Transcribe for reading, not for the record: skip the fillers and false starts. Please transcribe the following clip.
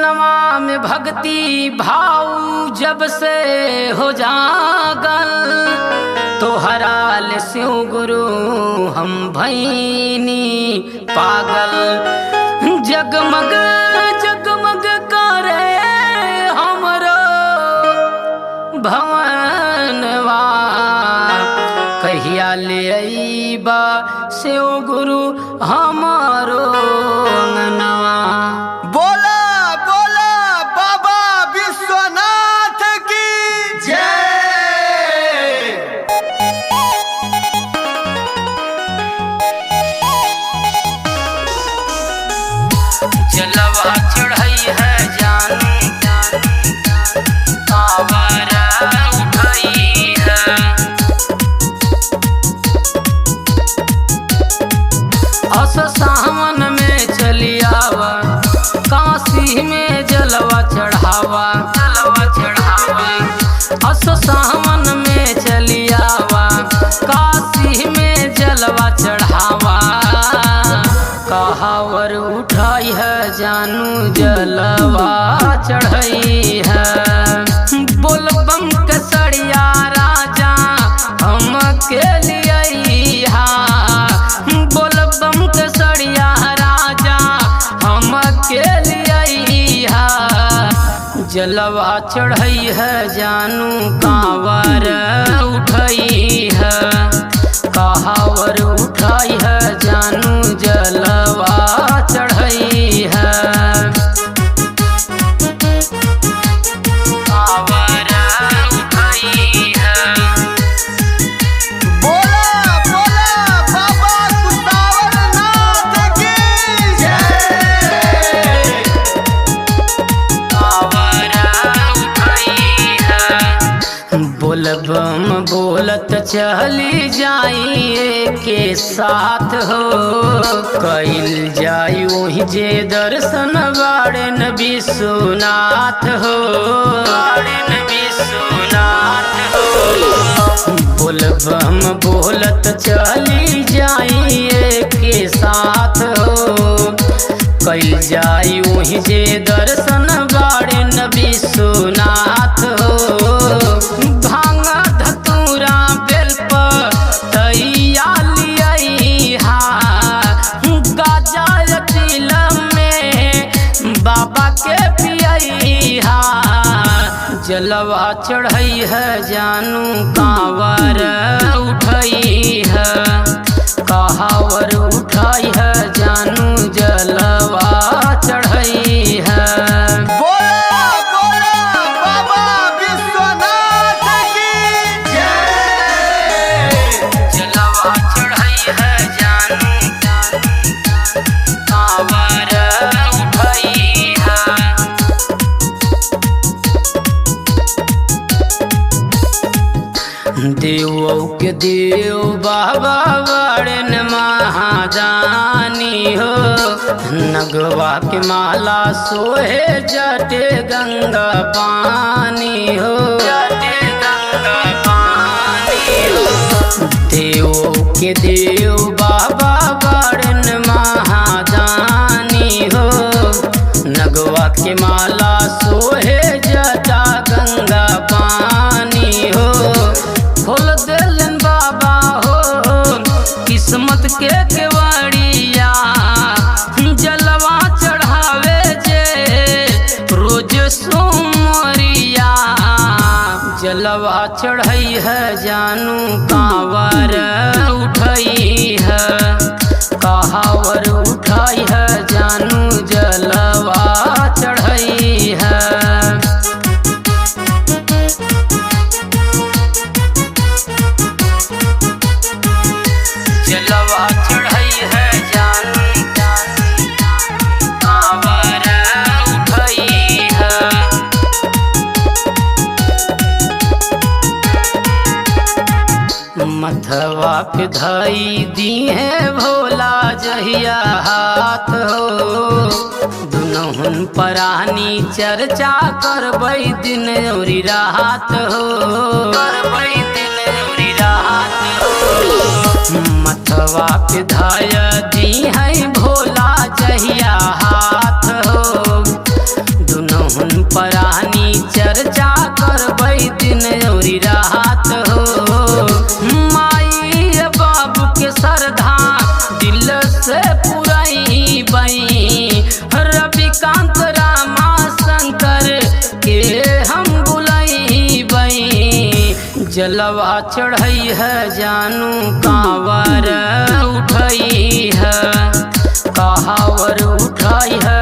मनवा में भक्ति भाव जब से हो जागल, तो हराल शिव गुरु हम भैनी पागल। जगमग जगमग करे हमरो भवनवा, कहिया ले अइबा शिव गुरु हमारो अंगनवा। बोला बोला बाबा विश्वनाथ की जय। जलवा चढ़ाई है जानू कांवर उठाई है। अस सावन में चली आवा, काशी में जलवा चढ़ावा, जलवा चढ़ावा। अस सावन में चली आवा, काशी में जलवा चढ़ावा। कहावर उठाई है जानू जलवा चढ़ाई है। बोल बम कसड़िया राजा हम के लिए हा, बोल बम कसड़िया राजा हम के लिए हा। जलवा चढ़ाई है जानू कांवर उठाई है, कहावर उठाई है जानू जलवा चढ़ाई है। कांवर उठाई है। बोला बोला बाबा कुशावरनाथ की जय। कांवर उठाई है। बोल बम बोलत चली जाइए के साथ हो, कइल जाई वही जे दर्शन बाड़न विश्वनाथ हो, बाड़न विश्वनाथ हो। बोल बम बोलत चली जाइए के साथ हो, कइल जाई वही जे दर्शन बाड़न विश्वनाथ हो। भांग धतूरा बेल्प तैया लियाई हा, गाजा तिलम में बाबा के पियाई हा। जलवा चढ़ाई है जानू कांवर उठाई है, कहावर उठाई है जानू जलवा चढ़ाई है। बोला बोला बाबा विश्वनाथ की जय। जलवा चढ़ाई है जानू कांवर उठाई है। देवो के देव बाबा बड़न महादानी हो, नगवा के माला सोहे जटे गंगा पानी हो, जटे गंगा पानी हो। देवो के देव बाबा बड़न महादानी हो, नगवा के माला सोहे जटा गंगा पानी हो। खोल देलन बाबा हो किस्मत के केवड़िया, जलवा चढ़ावे जे रोज सोमरिया। जलवा चढ़ाई है जानू कांवर उठाई है, कहावर उठाई है जानू जलवा चढ़ाई है। जलवा चढ़ाई है जानू कांवर उठाई है। मथवा पे धाई दी है भोला जहिया हाथ हो, दुनहुन परानी चर्चा करबै दिन औरी रात हो, करबै दिन औरी रात हो। मथवा पे धाय दी है भोला जहिया हाथ हो, के हम बुलैबै जलवा चढ़ै है जानू कांवर उठै है कहावर उठाई है